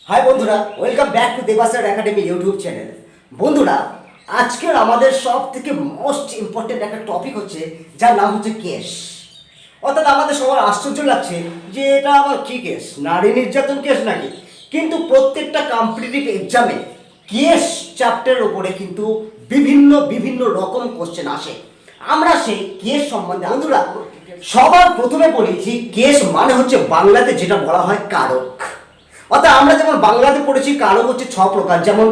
High বন্ধুরা, welcome back to Debasar academy YouTube channel. বন্ধুরা, আজকের আমাদের সব থেকে মোস্ট ইম্পর্টেন্ট একটা টপিক হচ্ছে, যার নাম হচ্ছে কেস। অর্থাৎ আমাদের সবার আশ্চর্য লাগছে যে এটা আবার কী কেস, নারী নির্যাতন কেস নাকি? কিন্তু প্রত্যেকটা কম্পিটিটিভ এক্সামে কেস চ্যাপ্টারের উপরে কিন্তু বিভিন্ন বিভিন্ন রকম কোশ্চেন আসে। আমরা সেই কেস সম্বন্ধে বন্ধুরা সবার প্রথমে বলি যে কেস মানে হচ্ছে বাংলাতে যেটা বলা হয় কারক। অর্থাৎ আমরা যেমন বাংলাতে পড়েছি কারক হচ্ছে 6 প্রকার, যেমন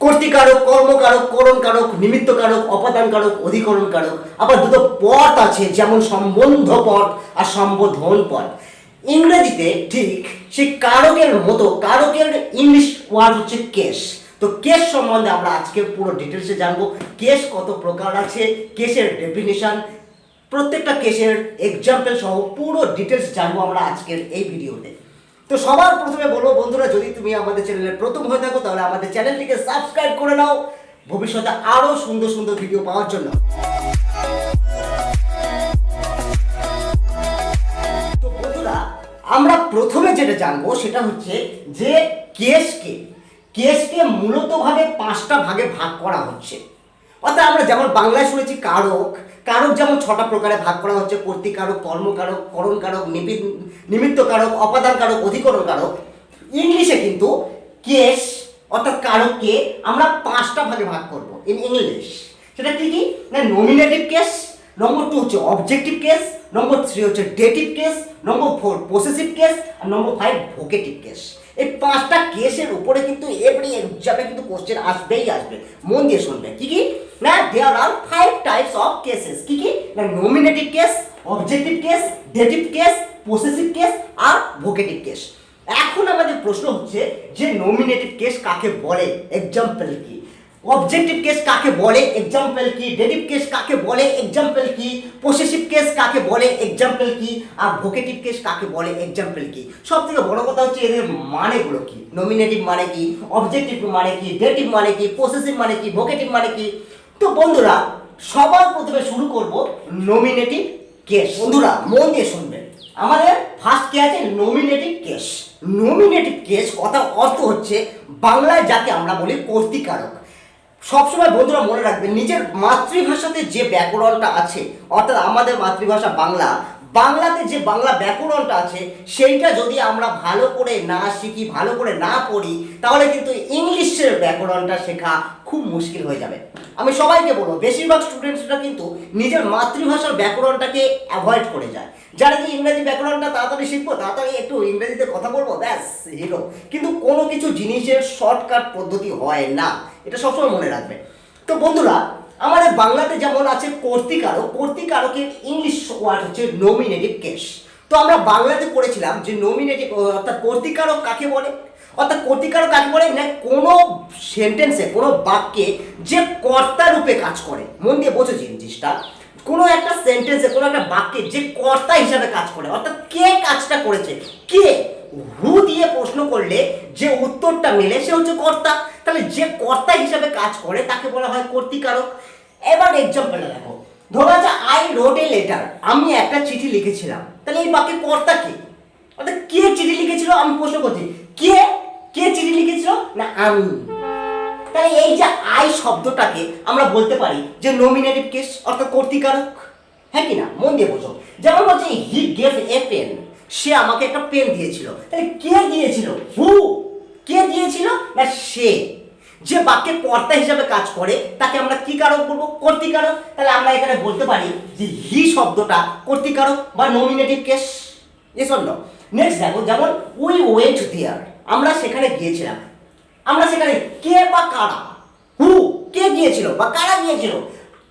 কর্তৃকারক, কর্মকারক, করণকারক, নিমিত্তকারক, অপাদানকারক, অধিকরণকারক। আবার দুটো পদ আছে, যেমন সম্বন্ধ পদ আর সম্বোধন পদ। ইংরেজিতে ঠিক সেই কারকের মতো কারকের ইংলিশ ওয়ার্ড হচ্ছে কেস। তো কেস সম্বন্ধে আমরা আজকে পুরো ডিটেলসে জানবো। কেস কত প্রকার আছে, কেসের ডেফিনিশন, প্রত্যেকটা কেসের এক্সাম্পল সহ পুরো ডিটেলস জানবো আমরা আজকের এই ভিডিওতে। তো সবার প্রথমে বলবো বন্ধুরা, যদি তুমি আমাদের চ্যানেলের প্রথম হয়ে থাকো তাহলে আমাদের চ্যানেলটিকে সাবস্ক্রাইব করে নাও ভবিষ্যতে আরো সুন্দর সুন্দর ভিডিও পাওয়ার জন্য। তো বন্ধুরা, আমরা প্রথমে যেটা জানবো সেটা হচ্ছে যে কেসকে মূলতভাবে 5টা ভাগে ভাগ করা হচ্ছে। অর্থাৎ আমরা যেমন বাংলায় শুনেছি কারক যেমন 6টা প্রকারে ভাগ করা হচ্ছে: কর্তৃকারক, কর্মকারক, করণকারক, নিমিত্তকারক, অপাদানকারক, অধিকরণকারক। ইংলিশে কিন্তু কেস অর্থাৎ কারককে আমরা 5টা ভাগে ভাগ করব ইন ইংলিশ। সেটা কি কি না, নমিনেটিভ কেস, নম্বর 2 হচ্ছে অবজেক্টিভ কেস, নম্বর 3 হচ্ছে ডেটিভ কেস, নম্বর 4 পসেসিভ কেস, আর নম্বর 5 ভোকেটিভ কেস। এই 5টা কেসের উপরে কিন্তু এভরি এক্সামে কিন্তু কোশ্চেন আসবেই আসবে। মন দিয়ে শুনবে। কি কি না, there are 5 types of cases. কি কি না, nominative case, objective case, dative case, possessive case আর ভোকেটিভ কেস। এখন আমাদের প্রশ্ন হচ্ছে যে নমিনেটিভ কেস কাকে বলে, এক্সাম্পল কি? অবজেক্টিভ কেস কাকে বলে, এক্সাম্পল কি? ডেটিভ কেস কাকে বলে, এক্সাম্পল কি? পসেসিভ কেস কাকে বলে, এক্সাম্পল কি? আর ভোকেটিভ কেস কাকে বলে, এক্সাম্পল কি? সব থেকে বড় কথা হচ্ছে এদের মানেগুলো কি। নমিনেটিভ মানে কি, অবজেক্টিভ মানে কি, ডেটিভ মানে কি, পসেসিভ মানে কি, ভোকেটিভ মানে কি? তো বন্ধুরা, সবার প্রথমে শুরু করব নমিনেটিভ কেস। বন্ধুরা মন দিয়ে শুনবেন। আমাদের ফার্স্ট কি আছে, নমিনেটিভ কেস। নমিনেটিভ কেস কথার অর্থ হচ্ছে বাংলায় যাকে আমরা বলি কর্তৃকারক। সবসময় বন্ধুরা মনে রাখবেন, নিজের মাতৃভাষাতে যে ব্যাকরণটা আছে, অর্থাৎ আমাদের মাতৃভাষা বাংলাতে যে বাংলা ব্যাকরণটা আছে সেইটা যদি আমরা ভালো করে না শিখি, ভালো করে না পড়ি, তাহলে কিন্তু ইংলিশের ব্যাকরণটা শেখা খুব মুশকিল হয়ে যাবে। আমি সবাইকে বলবো, বেশিরভাগ স্টুডেন্টসরা কিন্তু নিজের মাতৃভাষার ব্যাকরণটাকে অ্যাভয়েড করে যায়। যারা কি ইংরেজি ব্যাকরণটা তাড়াতাড়ি শিখবো, তাড়াতাড়ি একটু ইংরেজিতে কথা বলবো, ব্যাস হিরো। কিন্তু কোনো কিছু জিনিসের শর্টকাট পদ্ধতি হয় না, এটা সবসময় মনে রাখবে। তো বন্ধুরা, আমাদের বাংলাতে যেমন আছে কর্তৃকারকের ইংলিশ ওয়ার্ড হচ্ছে নমিনেটিভ কেস। তো আমরা বাংলাতে পড়েছিলাম যে নমিনেটিভ অর্থাৎ কর্তৃকারক কাকে বলে। অর্থাৎ কর্তৃকারক কাকে বলে না, কোনো সেন্টেন্সে, কোনো বাক্যে যে কর্তা রূপে কাজ করে। মন দিয়ে বোঝো জিনিসটা। কোনো একটা সেন্টেন্সে, কোনো একটা বাক্যে যে কর্তা হিসাবে কাজ করে, অর্থাৎ কে কাজটা করেছে, কে, হু দিয়ে প্রশ্ন করলে যে উত্তরটা মেলে সে হচ্ছে কর্তা। তাহলে যে কর্তা হিসাবে কাজ করে তাকে বলা হয় কর্তৃকারক। এবার এক্সাম্পলটা দেখো, ধরো আছে আই রোট এ লেটার, আমি একটা চিঠি লিখেছিলাম। তাহলে এই বাক্যে কর্তা কে, অর্থাৎ কে চিঠি লিখেছিল, আমি প্রশ্ন করছি কে কে চিঠি লিখেছিল না আমি। তাহলে এই যে আই শব্দটাকে আমরা বলতে পারি যে নমিনেটিভ কেস অর্থাৎ কর্তৃকারক। হ্যাঁ কি না, মন দিয়ে বোঝো। যেমন বলছে হি গেভ এ পেন, সে আমাকে একটা পেন দিয়েছিল। তাহলে কে দিয়েছিল, হু। কে দিয়েছিল না সে। যে বাক্যে কর্তা হিসাবে কাজ করে তাকে আমরা কি কারক বলবো, কর্তৃকারক। তাহলে আমরা এখানে বলতে পারি যে হি শব্দটা কর্তৃকারক বা nominative case. Yes or no? Next দেখো, যেমন উই ওয়েন্ট দেয়ার, আমরা সেখানে গিয়েছিলাম। আমরা সেখানে কে বা কারা, হু, কে গিয়েছিল বা কারা গিয়েছিল,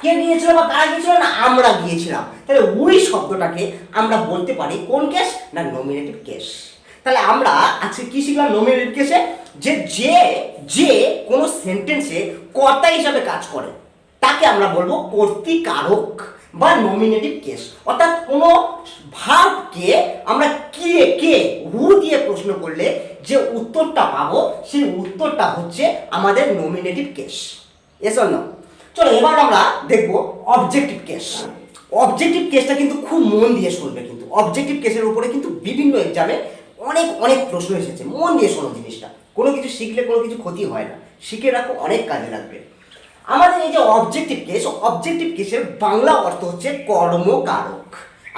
কে গিয়েছিল বা কারা গিয়েছিল না আমরা গিয়েছিলাম। তাহলে উই শব্দটাকে আমরা বলতে পারি কোন কেস না নমিনেটিভ কেস। তাহলে আমরা আজকে কি শিখলাম নমিনেটিভ কেসে, যে যে যে কোনো সেন্টেন্সে কর্তা হিসাবে কাজ করে তাকে আমরা বলবো কর্তৃকারক বা নমিনেটিভ কেস। অর্থাৎ কোনো ভার্বকে আমরা কে হু দিয়ে প্রশ্ন করলে যে উত্তরটা পাবো সেই উত্তরটা হচ্ছে আমাদের nominative case. Yes or no? চলো এবার আমরা দেখব অবজেক্টিভ কেস। অবজেক্টিভ কেসটা কিন্তু খুব মন দিয়ে শুনবে। কিন্তু অবজেক্টিভ কেসের উপরে কিন্তু বিভিন্ন এক্সামে অনেক প্রশ্ন এসেছে। মন দিয়ে শোনো জিনিসটা। কোনো কিছু শিখলে কোনো কিছু ক্ষতি হয় না, শিখে রাখো, অনেক কাজে লাগবে। আমাদের এই যে অবজেক্টিভ কেস, অবজেক্টিভ কেসের বাংলা অর্থ হচ্ছে কর্মকারক।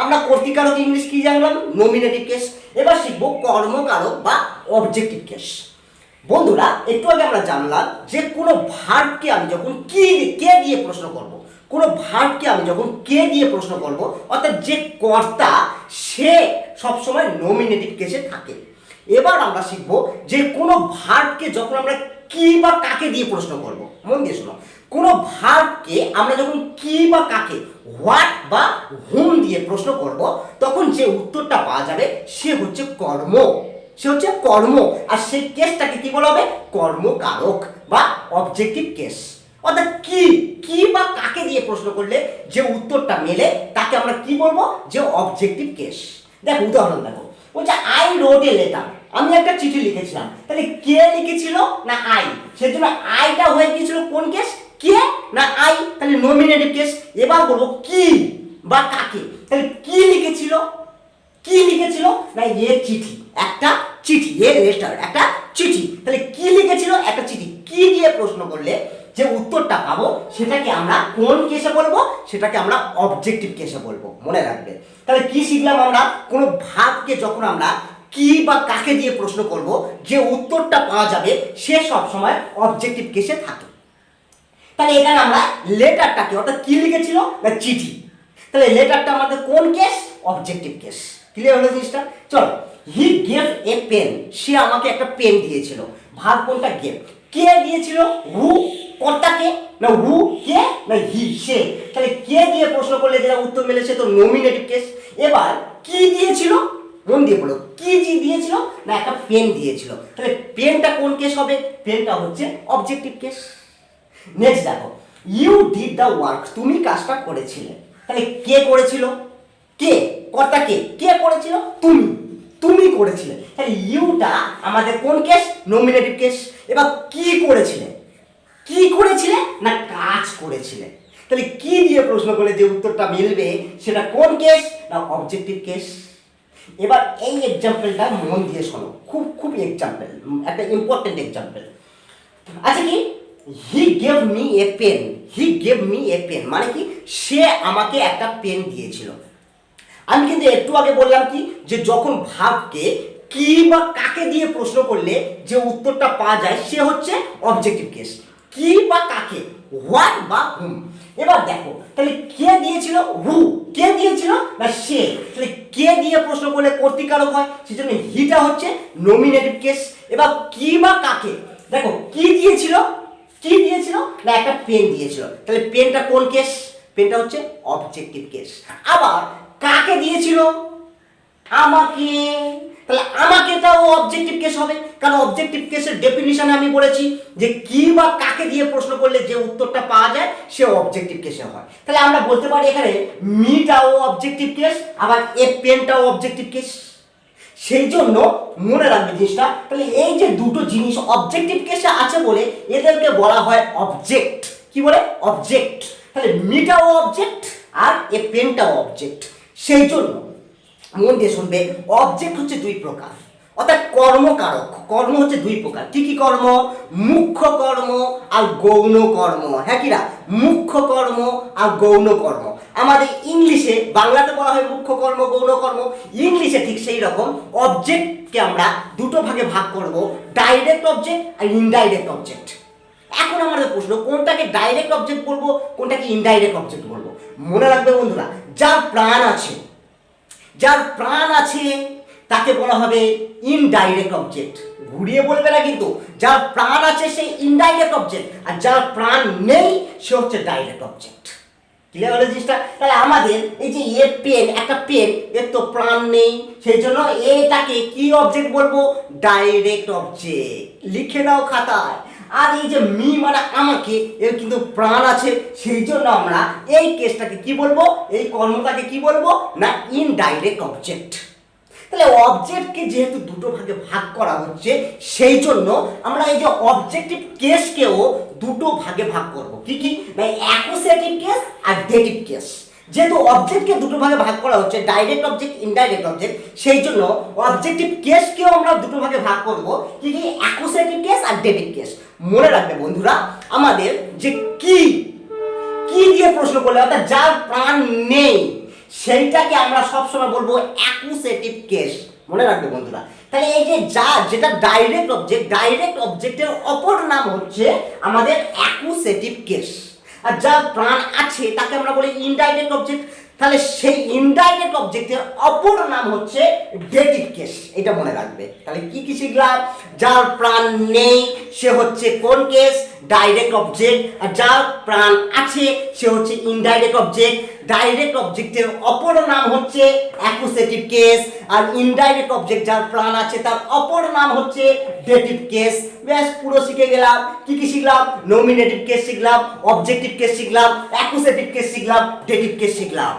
আমরা কর্তৃকারক ইংলিশ কি জানলাম? Nominative case. এবার শিখবো কর্মকারক বা অবজেক্টিভ কেস। বন্ধুরা, একটু আগে আমরা জানলাম যে কোনো ভার্বকে আমি যখন কে দিয়ে প্রশ্ন করব, কোনো ভার্বকে আমি যখন কে দিয়ে প্রশ্ন করব, অর্থাৎ যে কর্তা সে সবসময় নমিনেটিভ কেসে থাকে। এবার আমরা শিখবো যে কোনো ভার্বকে যখন আমরা কি বা কাকে দিয়ে প্রশ্ন করব, মন দিয়ে শোনো, কোনো ভার্বকে আমরা যখন কি বা কাকে, হোয়াট বা হুম দিয়ে প্রশ্ন করব, তখন যে উত্তরটা পাওয়া যাবে সে হচ্ছে কর্ম, সে হচ্ছে কর্ম। আর সেই কেসটাকে কি বলা হবে? কর্মকারক বা অবজেক্টিভ কেস। অর্থাৎ কি বা কাকে দিয়ে প্রশ্ন করলে যে উত্তরটা মেলে তাকে আমরা কি বলবো? যে অবজেক্টিভ কেস। দেখো উদাহরণ দেখো, বলছে আই রোট এ লেটার, আমি একটা চিঠি লিখেছিলাম। তাহলে কে লিখেছিল? না আই। সেজন্য আইটা হয়ে গিয়েছিল কোন কেস? কে না আই, তাহলে নমিনেটিভ কেস। এবার বলবো কি বা কাকে, তাহলে কি লিখেছিল? কি লিখেছিল? না এ চিঠি, একটা চিঠি, এ লেটার, একটা চিঠি। তাহলে কি লিখেছিল? একটা চিঠি। কি দিয়ে প্রশ্ন করলে যে উত্তরটা পাবো সেটাকে আমরা কোন কেসে বলবো? সেটাকে আমরা অবজেক্টিভ কেসে বলবো, মনে রাখবে। তাহলে কি শিখলাম আমরা? কোনো ভাবকে যখন আমরা কি বা কাকে দিয়ে প্রশ্ন করব, যে উত্তরটা পাওয়া যাবে সে সবসময় অবজেক্টিভ কেসে থাকে। তাহলে এখানে আমরা লেটারটাকে, অর্থাৎ কি লিখেছিল? না চিঠি। তাহলে লেটারটা আমাদের কোন কেস? Objective case. ক্লিয়ার হলো জিনিসটা? চলো, হি গেভ এ পেন, সে আমাকে একটা পেন দিয়েছিল। ভার্ব কোনটা? গেভ। কে দিয়েছিল? হু। কর্তাকে? না হু। কে? না হি, সে। তাহলে কে দিয়ে প্রশ্ন করলে যেটা উত্তর মেলে সে তো নমিনেটিভ কেস। এবার কি দিয়েছিল? মন দিয়ে বলো, কি দিয়েছিল? না একটা পেন দিয়েছিল। তাহলে পেনটা কোন কেস হবে? পেনটা হচ্ছে অবজেক্টিভ কেস। নেক্সট দেখো, ইউ ডিড দ্য ওয়ার্ক, তুমি কাজটা করেছিলে। তাহলে কে করেছিল? কে, কর্তা কে, কে করেছিল? তুমি, তুমি করেছিলে। তাহলে ইউটা আমাদের কোন কেস? Nominative case. এবার কি করেছিলে? কি করেছিলে? না কাজ করেছিলে। তাহলে কি দিয়ে প্রশ্ন করলে যে উত্তরটা মিলবে সেটা কোন কেস? না অবজেক্টিভ কেস। এবার এই এক্সাম্পলটা মন দিয়ে শোনো, খুব খুব এক্সাম্পল, একটা ইম্পর্টেন্ট এক্সাম্পল আছে। কি? He gave me a pen, he gave me a pen মানে কি? সে আমাকে একটা পেন দিয়েছিল। আমি কিন্তু একটু আগে বললাম কি, যে যখন ভাবকে কি বা কাকে দিয়ে প্রশ্ন করলে যে উত্তরটা পাওয়া যায় সে হচ্ছে অবজেক্টিভ কেস। কি বা কাকে, হোয়াট বা হুম। এবার দেখো, তাহলে কে দিয়েছিল? হু। কে দিয়েছিল? না সে। তাহলে কে দিয়ে প্রশ্ন করলে কর্তৃকারক হয়, সেজন্য হিটা হচ্ছে নমিনেটিভ কেস। এবার কি বা কাকে, দেখো কি দিয়েছিল? কি দিয়েছিল? না একটা পেন দিয়েছিল। তাহলে পেনটা কোন কেস? পেনটা হচ্ছে অবজেক্টিভ কেস। আবার কাকে দিয়েছিল? আমাকে। তাহলে আমাকেটাও অবজেক্টিভ কেস হবে, কারণ অবজেক্টিভ কেসের ডেফিনিশনে আমি বলেছি যে কি বা কাকে দিয়ে প্রশ্ন করলে যে উত্তরটা পাওয়া যায় সে অবজেক্টিভ কেসে হয়। তাহলে আমরা বলতে পারি এখানে মিটাও অবজেক্টিভ কেস, আবার এ পেনটাও অবজেক্টিভ কেস। সেই জন্য মনে রাখবে জিনিসটা। তাহলে এই যে দুটো জিনিস অবজেক্টিভ কেসে আছে বলে এদেরকে বলা হয় অবজেক্ট। কি বলে? অবজেক্ট। তাহলে মিটাও অবজেক্ট আর এ পেনটাও অবজেক্ট। সেই জন্য মন দিয়ে শুনবে, অবজেক্ট হচ্ছে দুই প্রকার, অর্থাৎ কর্মকারক। কর্ম হচ্ছে দুই প্রকার। কি কি কর্ম? মুখ্য কর্ম আর গৌণ কর্ম। হ্যাঁ কিরা? মুখ্য কর্ম আর গৌণ কর্ম। আমাদের ইংলিশে, বাংলাতে বলা হয় মুখ্য কর্ম, গৌণ কর্ম। ইংলিশে ঠিক সেই রকম অবজেক্টকে আমরা দুটো ভাগে ভাগ করব, ডাইরেক্ট অবজেক্ট আর ইনডাইরেক্ট অবজেক্ট। এখন আমাদের প্রশ্ন, কোনটাকে ডাইরেক্ট অবজেক্ট বলবো, কোনটাকে ইনডাইরেক্ট অবজেক্ট বলবো? মনে রাখবে বন্ধুরা, যার প্রাণ আছে, যার প্রাণ আছে তাকে বলা হবে ইনডাইরেক্ট অবজেক্ট। ঘুরিয়ে বলবে না কিন্তু, যার প্রাণ আছে সে ইনডাইরেক্ট অবজেক্ট, আর যার প্রাণ নেই সে হচ্ছে ডাইরেক্ট অবজেক্ট। ক্লিয়ার হলো জিনিসটা? তাহলে আমাদের এই যে এ পেন, একটা পেন, এর তো প্রাণ নেই, সেই জন্য এটাকে কি অবজেক্ট বলবো? Direct object. লিখে নাও খাতায়। আর এই যে মি মানে আমাকে, এর কিন্তু প্রাণ আছে, সেই জন্য আমরা এই কেসটাকে কি বলবো? এই কর্মটাকে কি বলবো? না ইনডাইরেক্ট অবজেক্ট। তাহলে অবজেক্টকে যেহেতু দুটো ভাগে ভাগ করা হচ্ছে, সেই জন্য আমরা এই যে অবজেক্টিভ কেসকেও দুটো ভাগে ভাগ করব। কি কি? না অ্যাকুসেটিভ কেস আর ডেটিভ কেস। যেহেতু অবজেক্টকে দুটো ভাগে ভাগ করা হচ্ছে, ডাইরেক্ট অবজেক্ট, ইনডাইরেক্ট অবজেক্ট, সেই জন্য অবজেক্টিভ কেসকেও আমরা দুটো ভাগে ভাগ করব, কি কি, অ্যাকুজেটিভ কেস আর ডেটিভ কেস। মনে রাখবে বন্ধুরা, আমাদের যে কি দিয়ে প্রশ্ন করলে, অর্থাৎ যার প্রাণ নেই, সেইটাকে আমরা সবসময় বলবো অ্যাকুজেটিভ কেস। মনে রাখবে বন্ধুরা। তাহলে এই যে যেটা ডাইরেক্ট অবজেক্টের অপর নাম হচ্ছে আমাদের অ্যাকুজেটিভ কেস। আর যার প্রাণ আছে তাকে আমরা বলি ইনডাইরেক্ট অবজেক্ট। তাহলে সেই ইনডাইরেক্ট অবজেক্টের অপর নাম হচ্ছে ডেটিভ কেস। এটা মনে রাখবে। তাহলে কি কি শিখলাম? যার প্রাণ নেই সে হচ্ছে কোন কেস? Direct object. আর যার প্রাণ আছে সে হচ্ছে ইনডাইরেক্ট অবজেক্ট। ডাইরেক্ট অবজেক্টের অপর নাম হচ্ছে অ্যাকুজেটিভ কেস, আর ইনডাইরেক্ট অবজেক্ট যার প্রাণ আছে তার অপর নাম হচ্ছে ডেটিভ কেস। ব্যাস, পুরো শিখে গেলাম। কি কি শিখলাম? নমিনেটিভ কেস শিখলাম, অবজেক্টিভ কেস শিখলাম, অ্যাকুজেটিভ কেস শিখলাম, ডেটিভ কেস শিখলাম।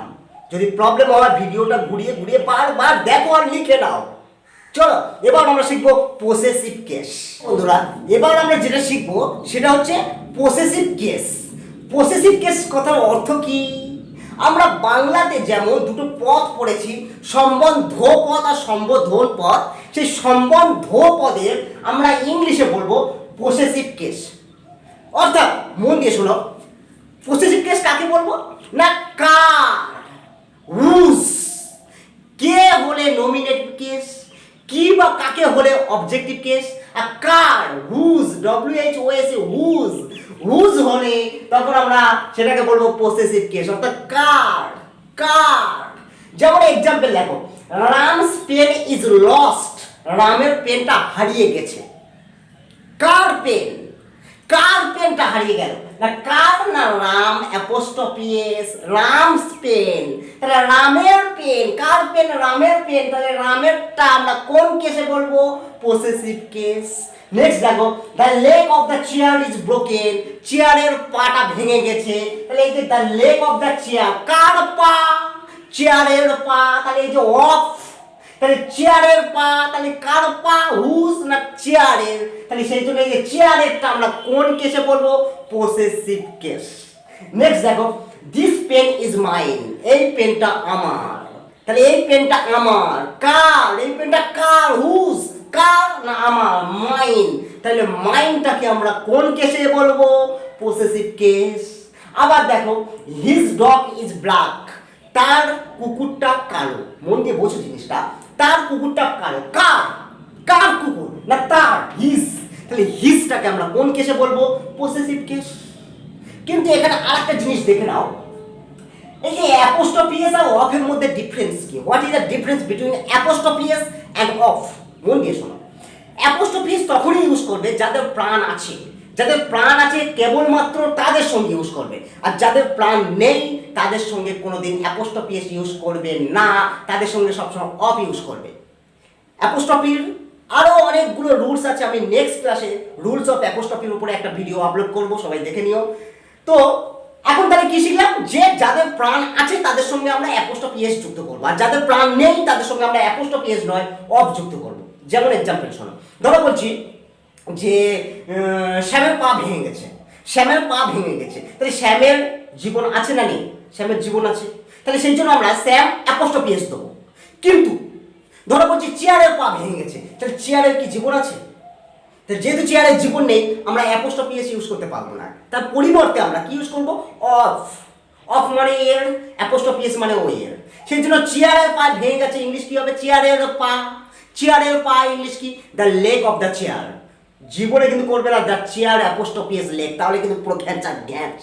যদি প্রবলেম হয় ভিডিওটা ঘুরিয়ে ঘুরিয়ে বারবার দেখো আর লিখে নাও। চলো এবার আমরা শিখবো পসেসিভ কেস। বন্ধুরা, এবার আমরা যেটা শিখবো সেটা হচ্ছে পসেসিভ কেস। পসেসিভ কেস কথার অর্থ কি? আমরা বাংলাতে যেমন দুটো পদ পড়েছি, সম্বন্ধ পদ আর সম্বোধন পদ, সেই সম্বন্ধ পদের আমরা ইংলিশে বলবো পসেসিভ কেস। অর্থাৎ মন দিয়ে শোনো, পসেসিভ কেস কাকে বলবো? না কার, হুজ, কে হলে নমিনেটিভ কেস, কি বা কাকে হলে অবজেক্টিভ কেস, আর কার, হুজ, WHOS, হুজ হলে তখন আমরা সেটাকে বলবো পসেসিভ কেস। অর্থাৎ কার। যেমন এক্সাম্পল দেখো, রামস পেন ইজ লস্ট, রামের পেনটা হারিয়ে গেছে। কার পেন? কার পেনটা হারিয়ে গেল? না কার না Ram, apostrophe S, Ram's pen. তাহলে রামের পেন, কার পেন? রামের পেন। তাহলে রামেরটা আমরা কোন কেসে বলবো? Possessive case. নেক্সট দেখো, the leg of the chair is broken, চেয়ারের পাটা ভেঙে গেছে। তাহলে এই যে the leg of the chair, কার পা? চেয়ারের পা। তাহলে এই যে অফ, তাহলে চেয়ারের পা, তাহলে কার পা? হুজ না চেয়ারের। তাহলে সেই জন্য এই যে চেয়ারেরটা আমরা কোন কেসে বলবো? Possessive case. নেক্সট দেখো, দিস পেন ইজ মাইন, এই পেনটা আমার। তাহলে এই পেনটা আমার। কার? এই পেনটা কার? হুজ, কার না আমার? মাইন। তাহলে মাইনটাকে আমরা কোন কেসে বলবো? Possessive case. আবার দেখো, হিজ ডগ ইজ ব্ল্যাক, তার কুকুরটা কালো। মন দিয়ে বোঝো জিনিসটা, তার কুকুরটা কালো। কার কুকুর? না তার, হিজ। তাহলে হিজটাকে আমরা কোন কেসে বলবো? Possessive case. কিন্তু এখানে আরেকটা জিনিস দেখে নাও, এই যে অ্যাপোস্ট্রফি এস আর অফ এর মধ্যে ডিফারেন্স কি? What is the difference between apostrophe S end of? মন দিয়ে শোনো, অ্যাপোস্ট্রফি এস তখনই ইউজ করবে যাদের প্রাণ আছে। যাদের প্রাণ আছে কেবলমাত্র তাদের সঙ্গে ইউজ করবে, আর যাদের প্রাণ নেই তাদের সঙ্গে কোনোদিন অ্যাপোস্ট্রফি এস ইউজ করবে না, তাদের সঙ্গে সবসময় অফ ইউজ করবে। অ্যাপোস্ট্রফির আরও অনেকগুলো রুলস আছে, আমি নেক্সট ক্লাসে রুলস অফ অ্যাপোস্ট্রফির উপরে একটা ভিডিও আপলোড করব, সবাই দেখে নিও। তো এখন তাহলে কি শিখলাম? যে যাদের প্রাণ আছে তাদের সঙ্গে আমরা অ্যাপোস্ট্রফি এস যুক্ত করবো, আর যাদের প্রাণ নেই তাদের সঙ্গে আমরা অ্যাপোস্ট্রফি এস নয় অফ যুক্ত করবো। যেমন এক্সাম্পল শোনো, ধরো বলছি যে শ্যামের পা ভেঙে গেছে। শ্যামের পা ভেঙে গেছে, তাহলে শ্যামের জীবন আছে না নেই? শ্যামের জীবন আছে। তাহলে সেই জন্য আমরা স্যাম অ্যাপোস্ট্রফি এস দেবো। কিন্তু ধরো বলছি চেয়ারের পা ভেঙে গেছে, তাহলে চেয়ারের কি জীবন আছে? যেহেতু চেয়ারের জীবন নেই আমরা অ্যাপোস্ট্রফি এস ইউজ করতে পারবো না, তার পরিবর্তে আমরা কি ইউজ করবো? অফ মানে এর, অ্যাপোস্ট্রফি এস মানে ও এর। সেই জন্য চেয়ারের পা ভেঙে গেছে, ইংলিশ কি হবে? চেয়ারের পা। চেয়ারের পা ইংলিশ কি? The leg of the chair. জীবনে কিন্তু করবে না the chair apostrophe S leg, তাহলে কিন্তু পুরো গ্যাঁচ।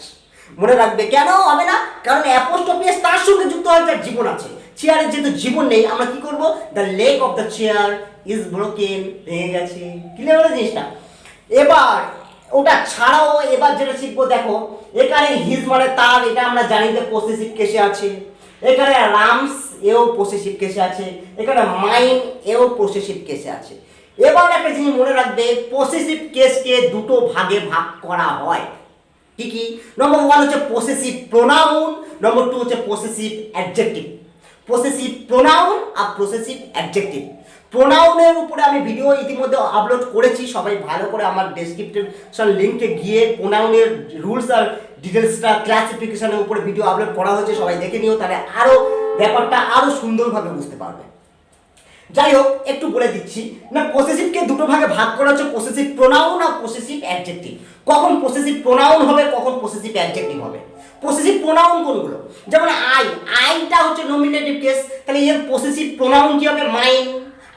মনে রাখবে, কেন হবে না? কারণ অ্যাপোস্ট্রফি এস তার সঙ্গে যুক্ত হয় যার জীবন আছে। চেয়ারের যেহেতু জীবন নেই আমরা কি করবো? The leg of the chair is broken, ভেঙে গেছে। ক্লিয়ার হলো জিনিসটা? এবার ওটা ছাড়াও এবার যেটা শিখবো, দেখো এখানে হিজ মানে তার, এটা আমরা জানি যে পসেসিভ কেসে আছে। এখানে রামস এও পসেসিভ কেসে আছে। এখানে মাইন এও পসেসিভ কেসে আছে। এবার একটা জিনিস মনে রাখবে, পসেসিভ কেসকে দুটো ভাগে ভাগ করা হয়। কি কি? নম্বর 1 হচ্ছে পসেসিভ প্রোনাউন, নম্বর 2 হচ্ছে পসেসিভ অ্যাডজেক্টিভ। পসেসিভ প্রোনাউন আর পসেসিভ অ্যাডজেক্টিভ। প্রোনাউনের উপরে আমি ভিডিও ইতিমধ্যে আপলোড করেছি, সবাই ভালো করে আমার ডেসক্রিপশন লিঙ্কে গিয়ে প্রোনাউনের রুলস আর ডিটেলসটা ক্লাসিফিকেশনের উপরে ভিডিও আপলোড করা হয়েছে, সবাই দেখে নিও, তাহলে আরও ব্যাপারটা আরও সুন্দরভাবে বুঝতে পারবে। যাই হোক, একটু বলে দিচ্ছি না, পসেসিভকে দুটো ভাগে ভাগ করা হচ্ছে, পসেসিভ প্রোনাউন আর পসেসিভ অ্যাডজেক্টিভ। কখন পসেসিভ প্রোনাউন হবে, কখন পসেসিভ অ্যাডজেক্টিভ হবে। পসেসিভ প্রোনাউন কোনগুলো, যেমন আইটা হচ্ছে নমিনেটিভ কেস, তাহলে এর পসেসিভ প্রোনাউন কি হবে, মাইন।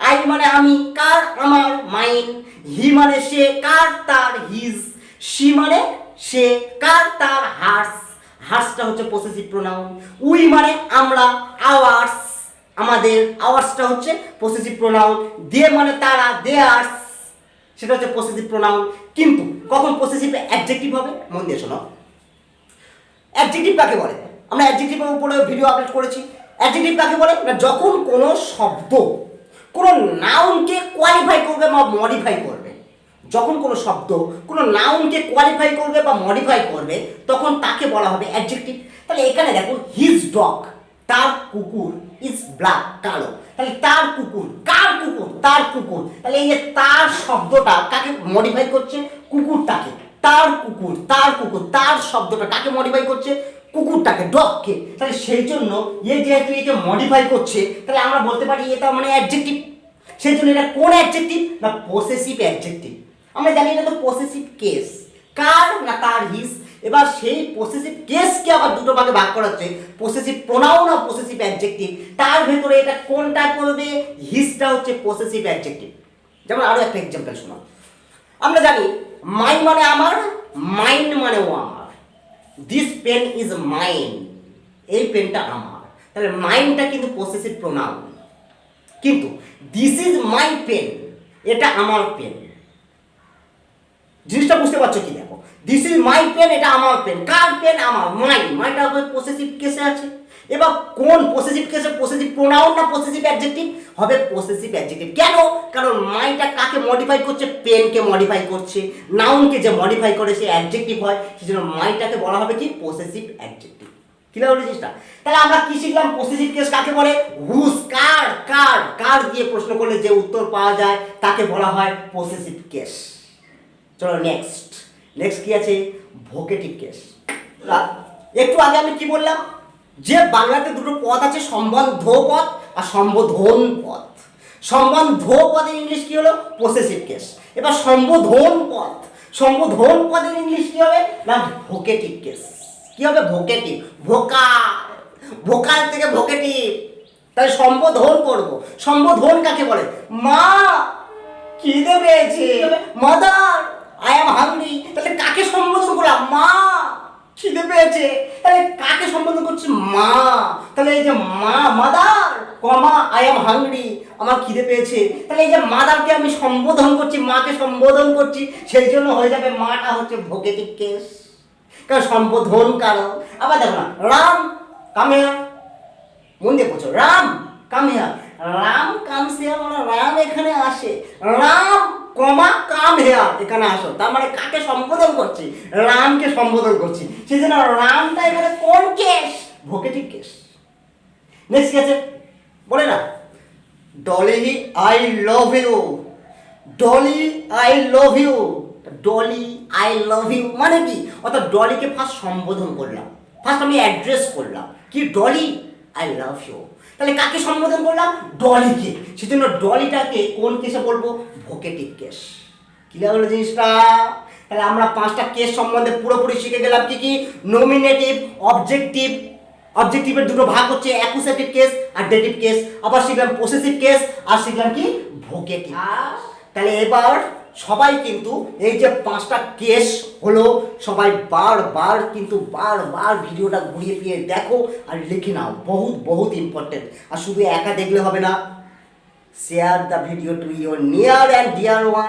আই মানে আমি, কার, আমার, মাইন। হি মানে সে, কার, তার, হিজ। শি মানে সে, কার, তার, হার্স। হার্সটা হচ্ছে পসেসিভ প্রোনাউন। উই মানে আমরা, আওয়ার্স, আমাদের। আওয়ার্সটা হচ্ছে পসেসিভ প্রোনাউন। দে মানে তারা, দেয়ার্স, সেটা হচ্ছে পসেসিভ প্রোনাউন। কিন্তু কখন পসেসিভ অ্যাডজেক্টিভ হবে, মন দিয়ে শোনো। অ্যাডজেক্টিভ কাকে বলে, আমরা অ্যাডজেক্টিভের উপরে ভিডিও আপলোড করেছি। অ্যাডজেক্টিভ কাকে বলে না, যখন কোনো শব্দ কোনো নাউনকে কোয়ালিফাই করবে বা মডিফাই করবে, যখন কোনো শব্দ কোনো নাউনকে কোয়ালিফাই করবে বা মডিফাই করবে, তখন তাকে বলা হবে অ্যাডজেক্টিভ। তাহলে এখানে দেখো, হিজ ডগ, তার কুকুর, ইজ ব্ল্যাক, কালো। তাহলে তার কুকুর, কার কুকুর, তার কুকুর। তাহলে এই যে তার শব্দটা কাকে মডিফাই করছে, কুকুরটাকে। তার কুকুর, তার কুকুর, তার শব্দটা কাকে মডিফাই করছে, কুকুরটাকে, ডগকে। তাহলে সেই জন্য যেহেতু একে মডিফাই করছে, তাহলে আমরা বলতে পারি এটা মানে অ্যাডজেক্টিভ। সেই জন্য এটা কোন অ্যাডজেক্টিভ না, পসেসিভ অ্যাডজেক্টিভ। আমরা জানি এটা তো পসেসিভ কেস, কার না তার, হিজ। এবার সেই পসেসিভ কেসকে আবার দুটো ভাগে ভাগ করা হচ্ছে, পসেসিভ প্রোনাউন আর পসেসিভ অ্যাডজেক্টিভ। তার ভেতরে এটা কোনটা করবে, হিজটা হচ্ছে পসেসিভ অ্যাডজেক্টিভ। যেমন আরো একটা এক্সাম্পল শোনো, আমরা জানি মাই মানে আমার, মাইন মানেও আমার। দিস পেন ইজ মাইন, এই পেনটা আমার। তাহলে মাইনটা কিন্তু পসেসিভ প্রোনাউন। কিন্তু দিস ইজ মাই পেন, এটা আমার পেন। জিনিসটা বুঝতে পারছো কি, দেখো, দিস ইজ মাই পেন, এটা আমার পেন। কার পেন, আমার, মাইন। মাইনটা হবে পসেসিভ কেসে আছে। এবার কোন পসেসিভ কেসে, পসেসিভ প্রোনাউন না পসেসিভ অ্যাডজেক্টিভ হবে, পসেসিভ অ্যাডজেক্টিভ। কেন, কারণ মাইটা কাকে মডিফাই করছে, পেনকে মডিফাই করছে। নাউনকে যে মডিফাই করে সে অ্যাডজেক্টিভ হয়, সেজন্য মাইটাকে বলা হবে কি, পসেসিভ অ্যাডজেক্টিভ। ক্লিয়ার হলো জিনিসটা। তাহলে আমরা কি শিখলাম, পসেসিভ কেস কাকে বলে, হুজ, কার, কার, কার দিয়ে প্রশ্ন করলে যে উত্তর পাওয়া যায় তাকে বলা হয় পসেসিভ কেস। চলো নেক্সট কি আছে, ভোকেটিভ কেস। একটু আগে আমি কি বললাম, যে বাংলাতে দুটো পদ আছে, সম্বন্ধ পদ আর সম্বোধন পদ। সম্বন্ধ পদের ইংলিশ কি হলো, পসেসিভ কেস। এবার সম্বোধন পদের ইংলিশ কি হবে না, ভোকেটিভ কেস। কি হবে, ভোকেটিভ, ভোকাল থেকে ভোকেটিভ। তাহলে সম্বোধন করব। সম্বোধন কাকে বলে, মা খিদে পেয়েছে, মাদার আই এম হাংরি। তাহলে কাকে সম্বোধন করলাম, মা খিদে পেয়েছে। তাহলে কাকে সম্বোধন করছি, মা। তাহলে এই যে মা, mother comma I am hungry, আমার খিদে পেয়েছে। তাহলে এই যে মাদারকে আমি সম্বোধন করছি, মাকে সম্বোধন করছি, সেই জন্য হয়ে যাবে মাটা হচ্ছে ভোকেটিভ কেস, কারণ সম্বোধন কারক। আবার দেখো না, রাম কাম হিয়ার, মন দিয়ে পড়ছো, Ram come here. Ram comes here মানে রাম এখানে আসে, রাম কমা কাম হিয়ার এখানে আসো। তার মানে কাকে সম্বোধন করছি, রামকে সম্বোধন করছি, সেই জন্য রামটা এখানে কোন কেস, ভোকেটিভ কেস। নেক্সট কি আছে বলে না, Dolly I love you, Dolly I love you. Dolly I love you মানে কি, অর্থাৎ ডলিকে ফার্স্ট সম্বোধন করলাম, ফার্স্ট আমি অ্যাড্রেস করলাম কি, ডলি আই লাভ ইউ। তাহলে কাকে সম্বোধন করলাম, ডলিকে, সেজন্য ডলিটাকে কোন কেসে বলবো, ভোকেটিভ কেস। ক্লিয়ার হলো জিনিসটা। তাহলে আমরা 5টা কেস সম্বন্ধে পুরোপুরি শিখে গেলাম। কি কি, নমিনেটিভ, অবজেক্টিভ, অবজেক্টিভের দুটো ভাগ হচ্ছে, অ্যাকুজেটিভ কেস আর ডেটিভ কেস। আবার শিখলাম পসেসিভ কেস, আর শিখলাম কি, ভোকেটিভ। তাহলে এবার সবাই কিন্তু এই যে 5টা কেস হলো, সবাই বারবার ভিডিওটা ঘুরিয়ে ফিরিয়ে দেখো আর লিখে নাও, বহুত ইম্পর্টেন্ট। আর শুধু একা দেখলে হবে না, share the video to your near and deer one.